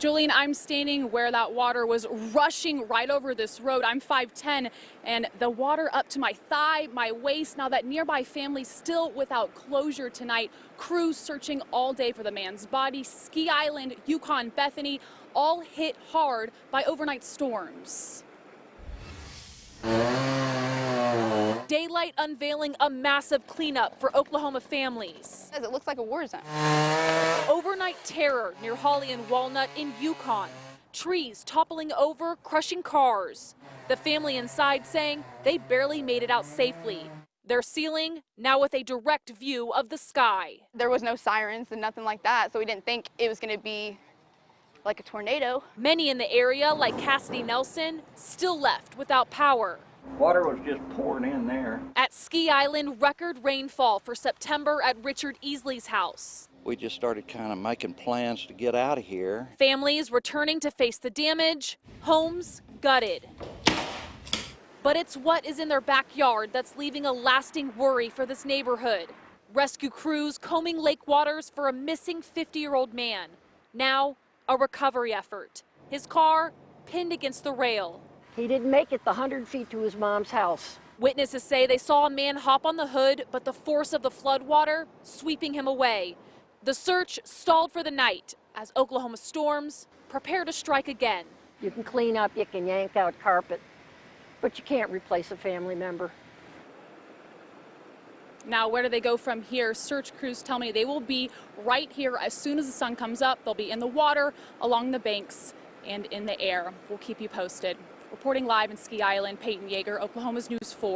Julian, I'm standing where that water was rushing right over this road. I'm 5'10", and the water up to my thigh, my waist. Now that nearby family still without closure tonight. Crews searching all day for the man's body. Ski Island, Yukon, Bethany, all hit hard by overnight storms. Daylight unveiling a massive cleanup for Oklahoma families. It looks like a war zone. Overnight terror near Holly and Walnut in Yukon. Trees toppling over, crushing cars. The family inside saying they barely made it out safely. Their ceiling now with a direct view of the sky. There was no sirens and nothing like that, so we didn't think it was going to be like a tornado. Many in the area, like Cassidy Nelson, still left without power. Water was just pouring in there. At Ski Island, record rainfall for September at Richard Easley's house. We just started kind of making plans to get out of here. Families returning to face the damage, homes gutted. But it's what is in their backyard that's leaving a lasting worry for this neighborhood. Rescue crews combing lake waters for a missing 50-year-old man. Now, a recovery effort. His car pinned against the rail. He didn't make it the 100 feet to his mom's house. Witnesses say they saw a man hop on the hood, but the force of the floodwater sweeping him away. The search stalled for the night as Oklahoma storms prepare to strike again. You can clean up, you can yank out carpet, but you can't replace a family member. Now, where do they go from here? Search crews tell me they will be right here as soon as the sun comes up. They'll be in the water, along the banks, and in the air. We'll keep you posted. Reporting live in Ski Island, Peyton Yeager, Oklahoma's News 4.